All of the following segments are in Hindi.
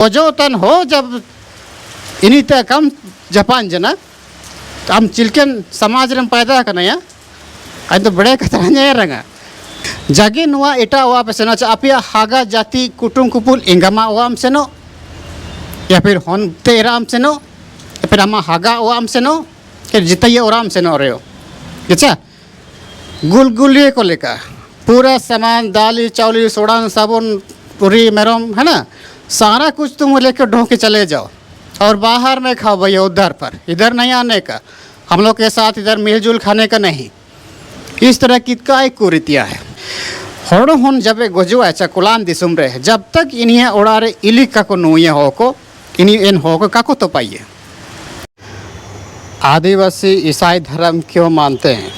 Ojotan ho jab ini ta kam Japan jana am chilken समाज रम पैदा करना या आज तो बड़े कतरान्या या रंगा जागे नुआ इटा हुआ पे सेनो चापिया हागा जाति कुटुम कुपुल इंगमा हुआ हम सेनो या फिर होन तेरा हम सेनो या फिर अमा हागा हुआ हम सेनो कि जितना ये और हम सेनो रहे हो क्या गुलगुलिये को लेकर पूरा सामान दाली चावली सोडा साबुन पूरी मेरम है ना सारा कुछ तुम लेकर ढो के चले जाओ और बाहर में खाओ भैया उधर पर इधर नहीं आने का हम लोग के साथ इधर मिलजुल खाने का नहीं इस तरह की कई कुरीतियाँ है होड़ो होन जब गोजो ऐसा कुलान दिसुम रहे जब तक इन्हें उड़ारे इली का को नुए हो को इन्हीं इन हो को का को तो पाइए आदिवासी ईसाई धर्म क्यों मानते हैं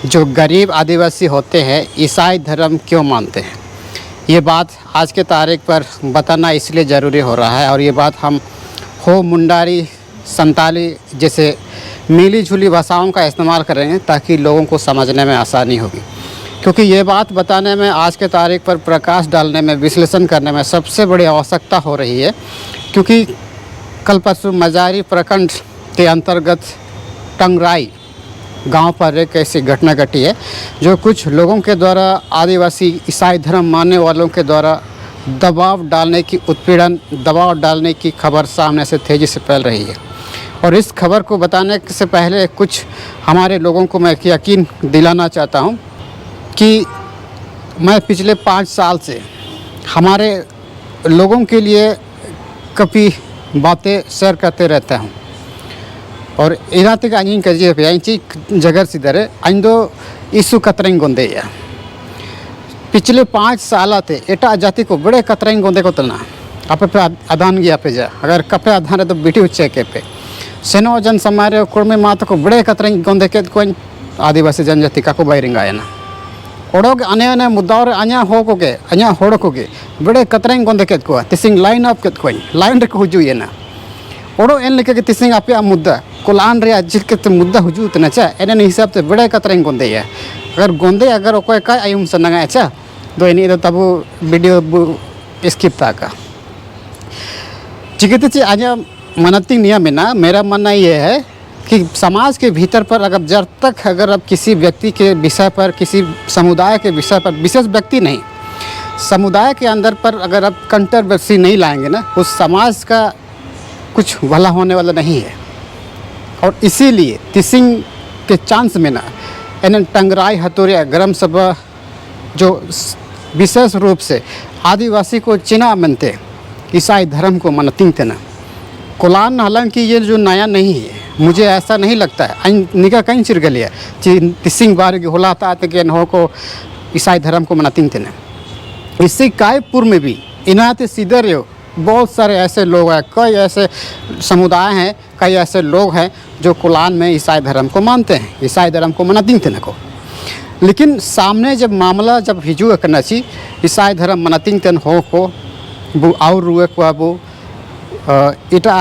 जो गरीब आदिवासी होते हैं ईसाई धर्म क्यों मानते हैं ये बात आज के तारीख पर बताना इसलिए ज़रूरी हो रहा है और ये बात हम हो मुंडारी संताली जैसे मिली जुली भाषाओं का इस्तेमाल कर रहे हैं ताकि लोगों को समझने में आसानी होगी क्योंकि ये बात बताने में आज के तारीख पर प्रकाश डालने में विश्लेषण करने में सबसे बड़ी आवश्यकता हो रही है क्योंकि कल परसों मजारी प्रखंड के अंतर्गत टंगराई गांव पर एक ऐसी घटना घटी है जो कुछ लोगों के द्वारा आदिवासी ईसाई धर्म मानने वालों के द्वारा दबाव डालने की उत्पीड़न दबाव डालने की खबर सामने से तेज़ी से फैल रही है और इस खबर को बताने से पहले कुछ हमारे लोगों को मैं यकीन दिलाना चाहता हूं कि मैं पिछले 5 साल से हमारे लोगों के लिए कभी बातें शेयर करते रहता हूं और इनाते का अंजिंग कजिए पे अंची जगह सिदरे अंदो इशू कतरें गोंदे या पिछले 5 साल आते एटा जाति को बड़े कतरें गोंदे को तलना आप पे आदान गया पे जा अगर कपे आधान तो बिटी उच्चे के पे सेनो जन समारे कुर्मे माता को बड़े कतरें गोंदे के कोई आदिवासी जनजाति का को बायरिंगा ना ओडोग अने मुद्दा अना हो को के अना होड़ को के बड़े कतरें गोंदे के को तिसिंग लाइन अप के कोई लाइन रे को हुजु ना ओडो एन लेके के तिसिंग आपे मुद्दा कोलान रे जिल के मुद्दा हुजु तना चा एने हिसाब से बड़े कतरें गोंदे या अगर गोंदे अगर ओकोय का आयुम सनंगा अच्छा दो इनी तो तब वीडियो स्किप था का चिकित्सा चे आज मनती नियम है ना मेरा मानना ये है कि समाज के भीतर पर अगर जब तक अगर अब किसी व्यक्ति के विषय पर किसी समुदाय के विषय पर विशेष व्यक्ति नहीं समुदाय के अंदर पर अगर अब कंट्रोवर्सी नहीं लाएंगे ना उस समाज का कुछ भला होने वाला नहीं है और इसीलिए तिसिंग के चांस में ना इन टंगराई हथौरिया ग्राम सभा जो विशेष रूप से आदिवासी को चिना मनते ईसाई धर्म को मनती थे ना कोलान हालांकि ये जो नया नहीं है मुझे ऐसा नहीं लगता है निका कहीं चिर गलिया तिसिंग बार की होला था कि हो को ईसाई धर्म को मनाती थे ना इससे कायपुर में भी इनाते सीधे रहे बहुत सारे ऐसे लोग हैं कई ऐसे समुदाय हैं कई ऐसे लोग हैं जो कोलान में ईसाई धर्म को मानते हैं ईसाई धर्म को मनाती थे ना को लेकिन सामने जब मामला जब हिजू करना चाहिए ईसाई धर्म मनाती थे हो को वो और रुए को अब इटा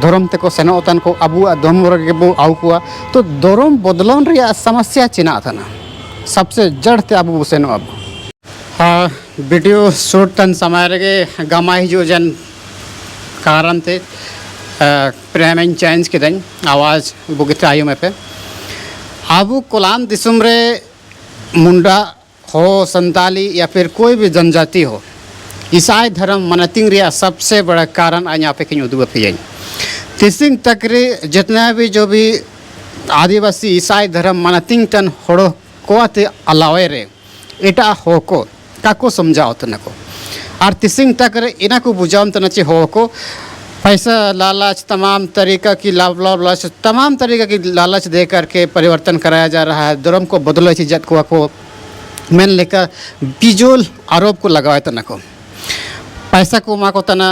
धर्म ते को सेनोतन को अबू धर्म के वो आउ को तो धर्म बदलन रे समस्या चिना था ना सबसे जड़ थे अबू सेनो अब हाँ वीडियो शूट तन समय रे गमा हिजू जन कारण थे प्रेम चेंज के दिन आवाज़ बुगित आयु में पे आबू कोलान दिसुम रे मुंडा हो संताली या फिर कोई भी जनजाति हो ईसाई धर्म मनतिंग रिया सबसे बड़ा कारण आज यहाँ पे कहीं उद्भव किया तिसिंग तक रे जितना भी जो भी आदिवासी ईसाई धर्म मनतिंग टन होड़ो को ते अलावे रे इटा हो को काको समझाओ तना को और तिसिंग तक रे इना को बुझाओ तना चे हो को पैसा लालच तमाम तरीका की लालच तमाम तरीका की लालच दे करके परिवर्तन कराया जा रहा है धर्म को बदलो चीज को मैन लेकर बिजोल आरोप को लगाया तना को पैसा को माँ को तना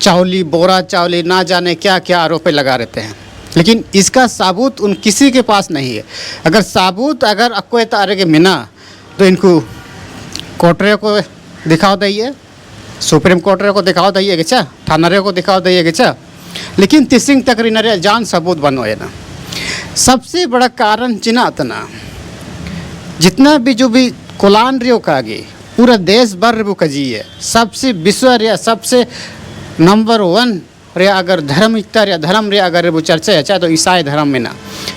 चावली बोरा चावली ना जाने क्या क्या आरोप लगा रहते हैं लेकिन इसका साबूत उन किसी के पास नहीं है अगर साबूत अगर अक्को तारे के मिना तो इनको कोटरे को दिखाओ दइए सुप्रीम कोर्ट को दिखाओ दइए क्या थाना को दिखाओ दइए क्या लेकिन तिसिंग तक रे जान सबूत बनो है ना सबसे बड़ा कारण चिना तना जितना भी जो भी कोलान रियो का आगे पूरा देश भर वो कजी है सबसे विश्व या सबसे नंबर 1 रे अगर धर्मिकता रे धर्म रे अगर वो चर्चा है चाहे तो ईसाई धर्म में ना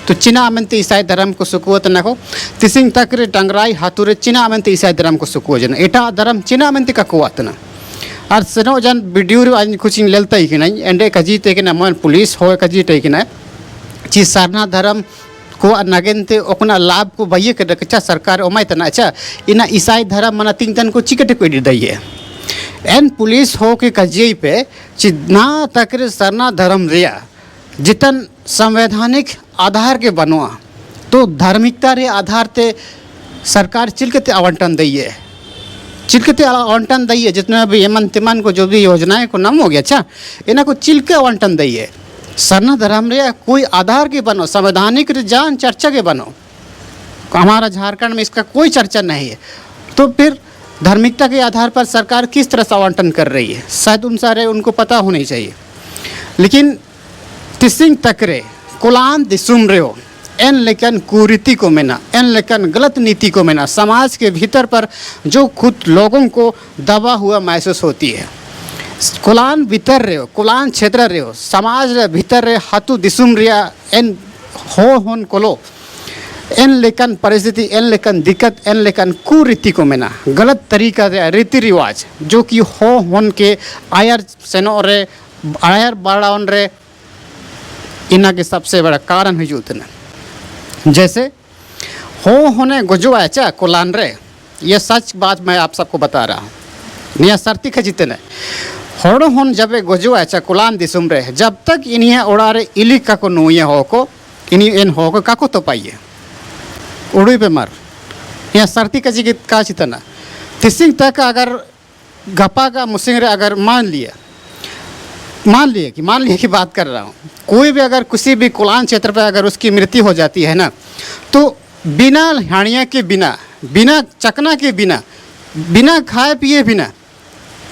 तो चिना अमनते ईसाई धर्म को सुकुवत ना को तिसिंग तक रे टंगराई हाथुरे चिना अमनते ईसाई धर्म को सुकुव जन एटा धर्म चिना अमनते का कुवत ना और सनो जन वीडियो रे आज कुछ लेलता ही कि नहीं एंडे कजीते कि ना मन पुलिस हो कजीते कि ना ची सारना धर्म को नगेनते ओकना लाभ को भैया के रक्षा सरकार ओमाय तना अच्छा इना ईसाई धर्म मना तीन तन को चिकटे को दइए एन पुलिस हो के कजिए पे चितना तक सरना धर्म रिया जितन संवैधानिक आधार के बनवा तो धार्मिकता रे आधार ते सरकार चिलकते आवंटन दइए चिलकते आवंटन दइए जितना भी यमन तिमन को जो भी योजनाएं को नाम हो गया अच्छा इना को चिलके आवंटन दइए सरना धर्म रे कोई आधार के बनो संवैधानिक जान चर्चा के बनो हमारा झारखंड में इसका कोई चर्चा नहीं है तो फिर धार्मिकता के आधार पर सरकार किस तरह से आवंटन कर रही है शायद उन सारे उनको पता होनी चाहिए लेकिन तिसिंग तकरे कुलान दिसुम रे हो एन लेकिन कुरीति को मेना एन लेकिन गलत नीति को मेना समाज के भीतर पर जो खुद लोगों को दबा हुआ महसूस होती है कुलान भीतर रहे हो कुलान क्षेत्र रहे हो समाज रे भीतर रे हाथू दिसुम रिया एन हो होन कोलो एन लेकन परिस्थिति एन लेकन दिक्कत एन लेकन कुरीति को मेना गलत तरीका रे रीति रिवाज जो कि हो होन के आयर सेनो रे आयर बाड़ावन रे इना के सबसे बड़ा कारण हिजूत न जैसे हो होने गुजो आचा कुलान रे ये सच बात मैं आप सबको बता रहा हूँ निया सर्ती खजिते न होड़ होन जब गुजो आचा कुलान दिसुम रे जब तक इन्हें उड़ारे इली का को नुए हो को इन्हीं इन हो को काको तो पाइए उड़ी पे मर यह सर्ती कजी की का चितना तिसिंग तक अगर गपा का मुसिंग रे अगर मान लिए कि बात कर रहा हूँ कोई भी अगर किसी भी कुलान क्षेत्र पर अगर उसकी मृत्यु हो जाती है ना तो बिना हानिया के बिना चकना के बिना खाए पिए बिना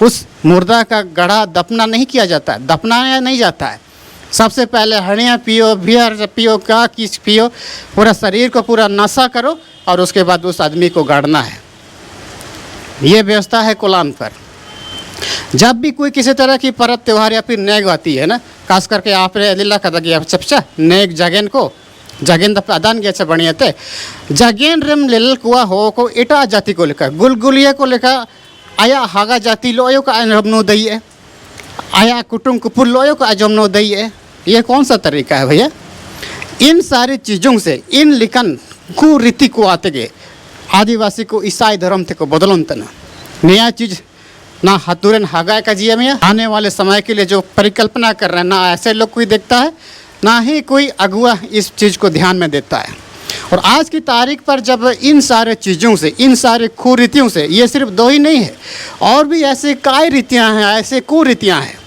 उस मुर्दा का गड़ा दफना नहीं किया जाता है दफनाया नहीं जाता है सबसे पहले हड़ियाँ पियो बियर पियो का किस पियो पूरा शरीर को पूरा नशा करो और उसके बाद उस आदमी को गाड़ना है ये व्यवस्था है कुलान पर जब भी कोई किसी तरह की परत त्यौहार या फिर नेग आती है ना खास करके आपने लीला कदा गया चपचा नेग जगेन दफ अदान गया बढ़िया थे जगेन रेम लेल कुआ हो को इटा जाति को लेकर गुलगुलिया को लेकर आया हागा जाति लोयो का अजमनो दई है आया कुटुंब कुपुर लोयो का अजमनो दई है ये कौन सा तरीका है भैया इन सारी चीज़ों से इन लिखन कुरीति को आते गए आदिवासी को ईसाई धर्म थे को बदलन तना नया चीज़ ना हतुरन हागा का जिया में आने वाले समय के लिए जो परिकल्पना कर रहे हैं ना ऐसे लोग कोई देखता है ना ही कोई अगुआ इस चीज़ को ध्यान में देता है और आज की तारीख पर जब इन सारे चीज़ों से इन सारे कुरीतियों से ये सिर्फ दो ही नहीं है और भी ऐसे काय रीतियाँ हैं ऐसे कुरीतियाँ हैं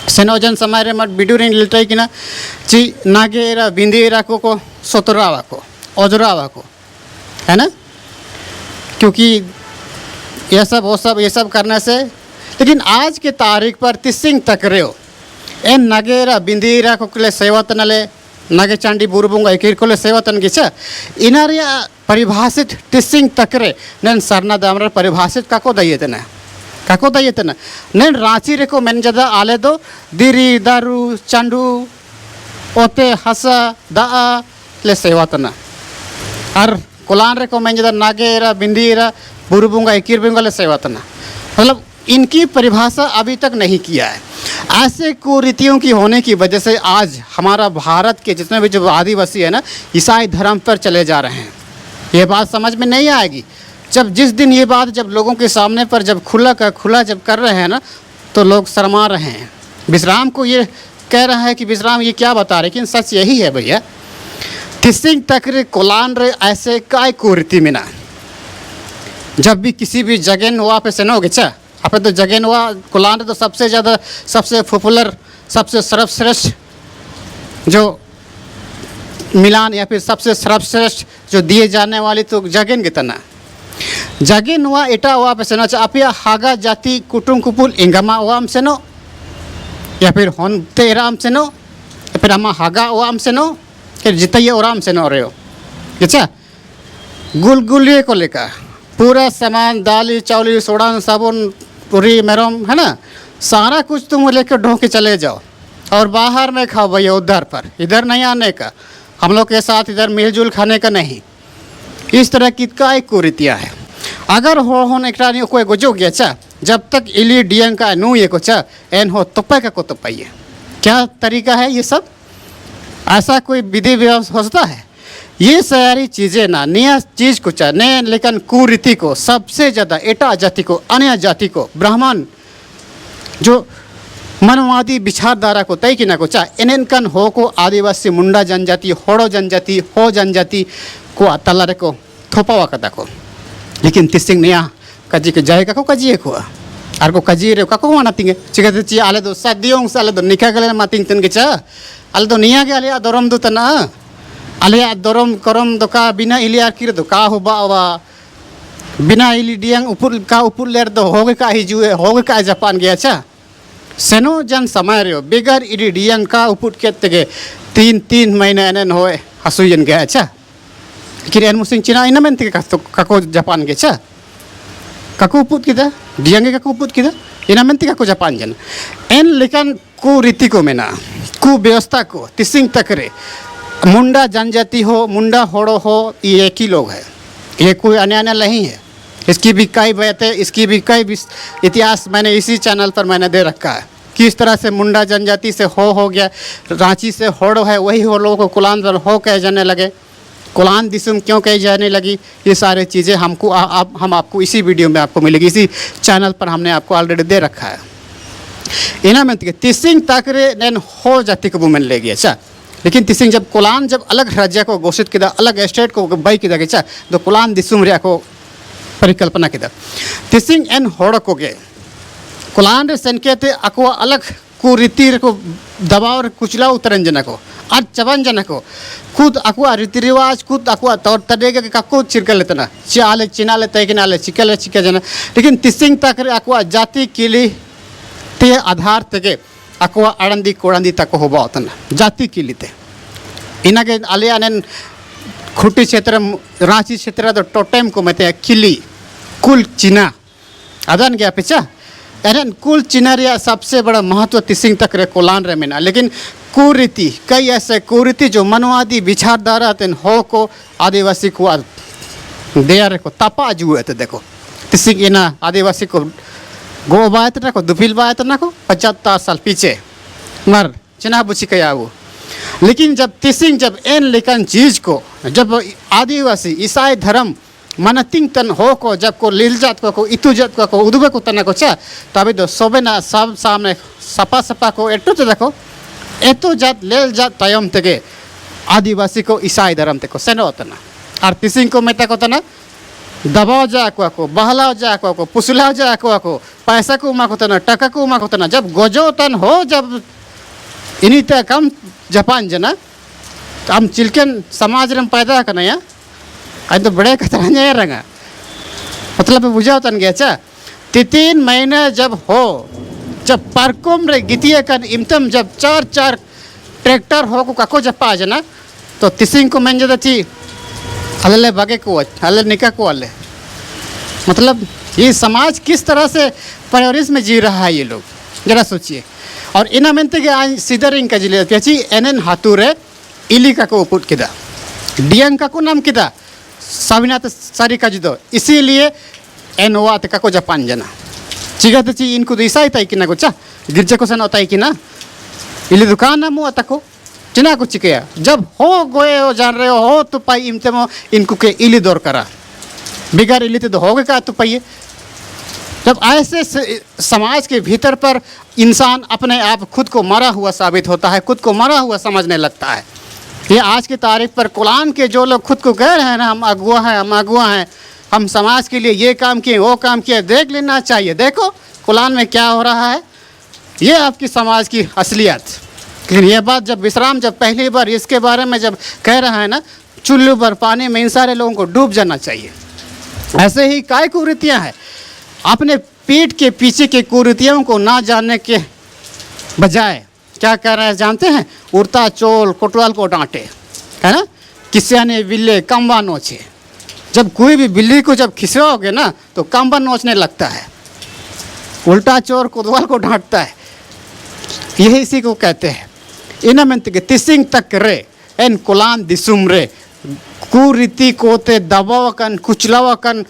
सेनोजन समय रे मत वीडियो नहीं लेते कि ना ची नागेरा बिंदेरा को सोतरावा को ओजरावा को है ना क्योंकि ये सब करने से लेकिन आज के तारीख पर तिसिंग तक रहो एन नगेरा बिंदीरा को ले सेवतन ले नगे चांडी बुरबुंगा एक को ले सेवतन गिचा इनारिया परिभाषित तिसिंग तकरे नन सरना दामर परिभाषित काको दइए तना नन रांची रे को मेन जदा आले दो दिरी दारू चांडू ओते हसा दा ले सेवतना और कुलान रे को मेन जदा नागेरा बिंदीरा बुरबुंगा इकिर बेंगल सेवतना मतलब इनकी परिभाषा अभी तक नहीं किया है ऐसे कुरीतियों की होने की वजह से आज हमारा भारत के जितने भी जो आदिवासी है ना ईसाई धर्म पर चले जा रहे हैं ये बात समझ में नहीं आएगी जिस दिन ये बात जब लोगों के सामने पर जब खुला जब कर रहे हैं ना तो लोग शर्मा रहे हैं विश्राम को ये कह रहा है कि विश्राम ये क्या बता रहे लेकिन सच यही है भैया तिसिंग तक रे कोलान रे ऐसे काय कुरीति में ना जब भी किसी भी जगह हुआ पे सेनोगे चा आप तो जगह हुआ कुलान तो सबसे ज़्यादा सबसे पॉपुलर सबसे सर्वश्रेष्ठ जो मिलान या फिर सबसे सर्वश्रेष्ठ जो दिए जाने वाली तो जगेन के तना जगेन हुआ इटा हुआ पे सेनो चा आप हागा जाति कुटुम कुपुल इंगमा हुआ हम सेनो या फिर होन तेराम सेनो या फिर हमा हागा हुआ हम सेनो फिर जितैया ओराम सेनो रहे हो अच्छा गुलगुलिए को लेकर पूरा सामान दाली चावली सोडान साबुन पूरी मेरम है ना सारा कुछ तुम लेकर ढो के चले जाओ और बाहर में खाओ भैया उधर पर, इधर नहीं आने का, हम लोग के साथ इधर मिलजुल खाने का नहीं। इस तरह की काय कुरीतियाँ है। अगर होने का कोई गुजो गया चा जब तक इली डियंग का नू ये को चा एन हो तुप्पे का को तुप्पाइए, क्या तरीका है ये सब? ऐसा कोई विधि व्यवस्था होता है? ये सारी चीज़ें ना नया चीज़ को चा नए, लेकिन कुरीति को सबसे ज़्यादा एटा जाति को, अन्य जाति को, ब्राह्मण जो मनवादी विचारधारा को तय किना को चा इनकन हो को आदिवासी मुंडा जनजाति, होड़ो जनजाति, हो जनजाति को तलारे को थोपावा कदा को। लेकिन तिसिंग निया कजी के जाए को कजी को आर को कजी रे को माना तिंगे चिकते ची आले दो सदियों से आले दो निका गले मातिंग तन के चा आले दो निया के आले दरम दो तना आले दरम करम दो का बिना इली आर किर दो का हो बावा बिना इली डियंग ऊपर लेर दो होगे का हिजुए होगे का जापान गया चा सेनो जन समय रे बेगर इली डियंग का ऊपर के तगे 3 महीने एनन होए हसुयन गया चा किरेन मुसिंग चिना ina mente kako Japan ge cha kako uput kita diange kako uput kita ina mente kako Japan jan en lekan ku रीति को मेना ku व्यवस्था को तिसिंग तकरे मुंडा जनजाति हो मुंडा होड़ो हो ये एक ही लोग है, ये कोई अन्य नहीं है। इसकी भी कई बातें, इसकी भी कई इतिहास मैंने इसी चैनल पर मैंने दे रखा है। किस तरह से मुंडा जनजाति से हो गया, रांची से होड़ो है, वही हो लोगों को कुलान हो कहे जाने लगे, कुलान दिसुम क्यों कही जाने लगी। ये सारे चीज़ें हमको हम आपको इसी वीडियो में आपको मिलेगी, इसी चैनल पर हमने आपको ऑलरेडी दे रखा है। इना में तिसिंग ताकरे नैन हो जाति को वुमेन ले गया अच्छा, लेकिन तिसिंग जब कुलान जब अलग राज्य को घोषित किया, अलग स्टेट को बाई किया गया तो कुलान दिसुम रे को परिकल्पना किया तिसिंग एन होड़ को गे कुलान रे संकेत अको अलग कुरीति को दबाव कुचला उतरन जना को आज चबन जना को खुद अकुआ रीति रिवाज खुद अकुआ तौर तरीके के काको चिरकल लेते ना चाले चिनाले तय के नाले चिकले चिका जना, लेकिन तिसिंग ताकरे अकुआ जाति किली ते आधार तके अकुआ अड़ंदी कोड़ंदी तक हो बातन जाति किली ते इना के आले अनन खुटी क्षेत्र रांची क्षेत्र तो टोटेम को मते किली कुल चिना अदन गया पिचा अनन कुल चिना रे सबसे बड़ा महत्व तिसिंग तक रे कोलान रे मेना। लेकिन कुरीति कई ऐसे कुरीति जो मनवादी विचारधारा तेन हो को आदिवासी को देर को तपा जुए थे देखो तिसिंग इना आदिवासी को गो बात ना को दुफिल बात ना को 75 साल पीछे मर चिना बुची कया वो। लेकिन जब तिसिंग जब इन लेकिन चीज़ को जब आदिवासी ईसाई धर्म मनतिंग तन हो को जब को लील जात को इतु जात को उदुबे को तना को चा तभी तो सोबे ना सब सामने सपा सपा को एटू तो देखो एतो जात लेल जात तयम तके आदिवासी को ईसाई धर्म तको सेनो तना और तिसिंग को मेता को तना दबाव जा को बहलाव जा को पुसलाव जा को पैसा को उमा को तना टका को उमा को तना जब गोजो तन हो जब इन्हीं तक कम जापान जना हम चिल्कन समाज में पैदा करना या आज तो बड़े खतरा नहीं रंगा मतलब बुझाओ तन गया चा 3 महीने जब हो जब पार्कोम रे गितिया कर इमतम जब 4 ट्रैक्टर हो को काको जपा जना तो तिसिंग को मंजदा थी अल्ले भागे को अल्ले निका को अल्ले मतलब ये समाज किस तरह से प्रायोरिटी में जी रहा है ये लोग जरा सोचिए। और इना मेंते के आज सीधरिंग का जिले कैसी एनएन हाथुरे इलिका को उपुट किदा डियंग का को नाम किदा साविनाथ सारी का जिदो इसीलिए एनोवात का को जापान जना चिगा तो ची इनको ईसाई ताई किना को चा गिरजा को सन होता है किना इली दुकान ना मुआ तको चिना को चिकया जब हो गोए हो जान रहे हो तो पाई इमते मो इनको के इली दौर करा बिगार इली तो होगे का तो पाइए। जब ऐसे समाज के भीतर पर इंसान अपने आप खुद को मरा हुआ साबित होता है, खुद को मरा हुआ समझने लगता है। ये आज की तारीख पर कुलान के जो लोग खुद को कह रहे हैं ना हम अगुआ हैं, हम समाज के लिए ये काम किए वो काम किए, देख लेना चाहिए देखो कुलान में क्या हो रहा है। ये आपकी समाज की असलियत। लेकिन ये बात जब विश्राम जब पहली बार इसके बारे में जब कह रहा है ना चुल्लू पर पानी में इन सारे लोगों को डूब जाना चाहिए। ऐसे ही काय कुरीतियाँ हैं अपने पीठ के पीछे के कुरीतियों को ना जानने के बजाय क्या कह रहे हैं जानते हैं, उड़ता चोल कोटवाल को डांटे है ना, किसिया ने बिल्ले कम्बा नोचे। जब कोई भी बिल्ली को जब खिसवाओगे ना तो कम्बा नोचने लगता है। उल्टा चोर कोतवाल को डांटता है, यही इसी को कहते हैं। ina mentige tising tak re en kulan disum re कुरीति को ते दबावकन कुचलावकन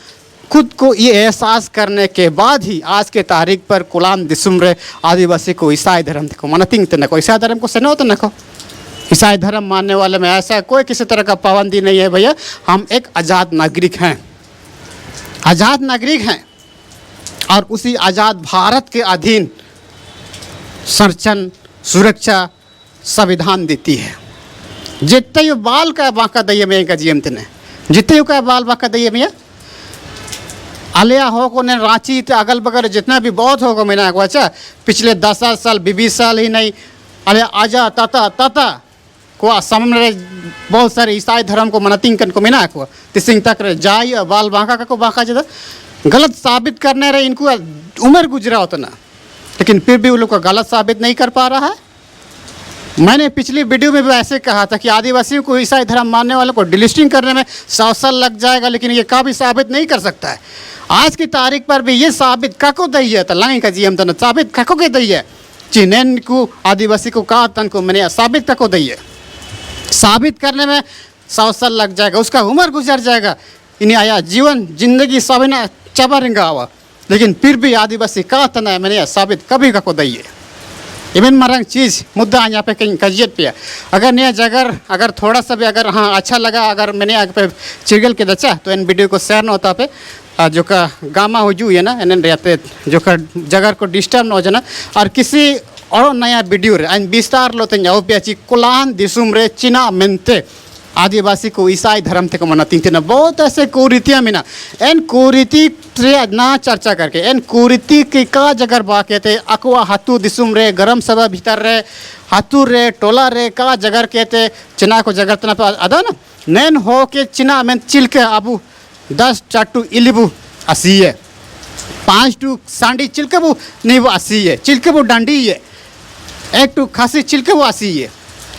खुद को ये एहसास करने के बाद ही आज के तारीख पर कुलाम दिसुम रे आदिवासी को ईसाई धर्म को मनतिंग तन को ईसाई धर्म को सेनो तन को ईसाई धर्म मानने वाले में ऐसा कोई किसी तरह का पाबंदी नहीं है भैया। हम एक आज़ाद नागरिक हैं, आज़ाद नागरिक हैं और उसी आज़ाद भारत के अधीन संरक्षण सुरक्षा संविधान देती है। जितने बाल का बांका दैया में का जीएम तने जितने का बाल बांका दैया में आलिया हो को ने रांची अगल बगल जितना भी बहुत होगा मैंने को अच्छा पिछले 10 साल 20 साल ही नहीं अलिया आजा ताता ताता को सामने बहुत सारे ईसाई धर्म को मनतिंग कन को मैंने को तिसिंग तक रे जाय बाल बांका को बांका जदा गलत साबित करने रहे इनको उम्र गुजरा होता ना, लेकिन फिर भी वो लोग को गलत साबित नहीं कर पा रहा है। मैंने पिछली वीडियो में भी ऐसे कहा था कि आदिवासियों को ईसाई धर्म मानने वालों को डिलिस्टिंग करने में 100 साल लग जाएगा, लेकिन ये कभी साबित नहीं कर सकता है। आज की तारीख पर भी ये साबित kako दई है तलांग का जीएम तन साबित kako के दई है चिनेन को आदिवासी को कहा तन को मैंने साबित kako दई है। साबित करने में 100 साल लग जाएगा, उसका उम्र गुजर जाएगा, इन्हें आया जीवन जिंदगी सब ना चबरेंगा हुआ, लेकिन फिर भी आदिवासी कहा तना है मैंने साबित कभी kako दई है। इवन मरंग चीज़ मुद्दा यहाँ पे कहीं कजियत पे है। अगर नया जगह अगर थोड़ा सा भी अगर हाँ अच्छा लगा अगर मैंने आगे पे चिगल के दचा तो इन वीडियो को शेयर न होता पे जो का गामा हो जू है ना इन रहते जो का जगह को डिस्टर्ब न हो जाना और किसी और नया वीडियो रे इन विस्तार लोते जाओ पे अच्छी कुलान दिसुम रे चिना मिनते आदिवासी को ईसाई धर्म थे को मनाती थी ना बहुत ऐसे कुरीतियाँ मिना इन कुरीति ना चर्चा करके इन कुरीति की का जगह बाके थे अकवा हाथू दिसुम रे गरम सभा भीतर रे हाथू रे टोला रे का जगह कहते चिना को जगह तना अदा ना नैन हो के चिना में चिल के आबू 10 चाटू इलिबू असी है 5 टू सांडी चिलकबू नहीं वो असी है चिलकबू डांडी है 1 टू खासी चिलकबू असी है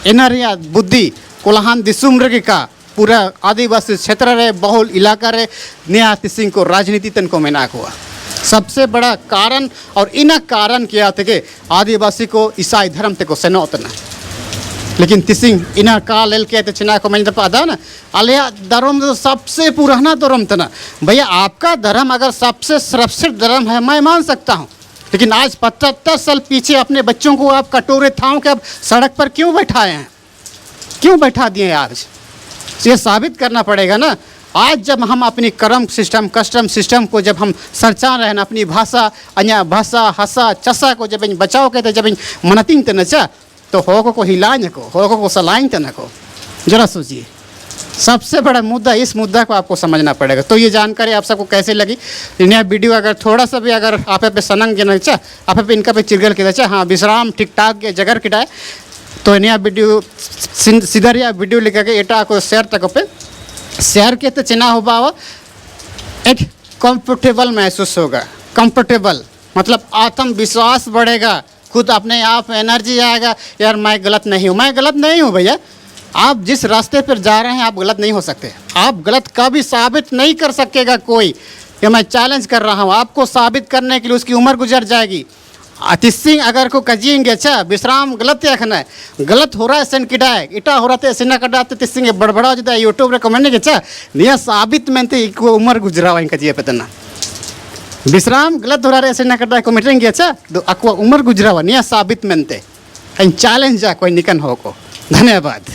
इनरिया बुद्धि कोल्हान दिसुम रे का पूरा आदिवासी क्षेत्र रे बहुल इलाका रे नियाती सिंह को राजनीति तन को मेना हुआ सबसे बड़ा कारण और इन कारण क्या थे कि आदिवासी को ईसाई धर्म ते को सेनो उतना, लेकिन तिसिंग इन का लेल के ते चिना को मैंने पता ना अलिया धर्म तो सबसे पुराना धर्म था भैया। आपका धर्म अगर सबसे सुरक्षित धर्म है मैं मान सकता हूँ, लेकिन आज 75 साल पीछे अपने बच्चों को आप कटोरे थाम के अब सड़क पर क्यों बैठाए हैं, क्यों बैठा दिए? आज ये साबित करना पड़ेगा ना। आज जब हम अपनी कर्म सिस्टम कस्टम सिस्टम को जब हम सरचा रहे ना अपनी भाषा अन्य भाषा हसा चसा को जब बचाव कहते जब मनतिंग तो नचा तो होको को हिलाने को होको को सलाइन तन को जरा सोचिए। सबसे बड़ा मुद्दा इस मुद्दा को आपको समझना पड़ेगा। तो ये जानकारी आप सबको कैसे लगी? नया वीडियो अगर थोड़ा सा भी अगर आप पे सनंग के नचा आप पे इनका पे चिरगल के नचा हाँ विश्राम ठीक ठाक के जगह किटाए तो नया वीडियो सीधा या वीडियो लिखा के एटा को शेयर तक पे शेयर के तो चिना हो पावा एक कंफर्टेबल महसूस होगा। कंफर्टेबल मतलब आत्मविश्वास बढ़ेगा, खुद अपने आप एनर्जी आएगा यार मैं गलत नहीं हूँ। मैं गलत नहीं हूँ भैया, आप जिस रास्ते पर जा रहे हैं आप गलत नहीं हो सकते। आप गलत कभी साबित नहीं कर सकेगा कोई, ये मैं चैलेंज कर रहा हूँ। आपको साबित करने के लिए उसकी उम्र गुजर जाएगी। तिसिंग अगर को कजिएंगे अच्छा विश्राम गलत रखना है गलत हो रहा है सेन किटा है इटा हो रहा था ऐसे ना कटा तो तिसिंग बड़बड़ा जाता है यूट्यूब रे कमेंट अच्छा निया साबित में तो उम्र गुजरा हुआ इनका जिये पतना विश्राम गलत हो रहा है ऐसे ना कटा कमेंटेंगे अच्छा तो अकवा उम्र गुजरा हुआ निया साबित में चैलेंज जा कोई निकन हो को। धन्यवाद।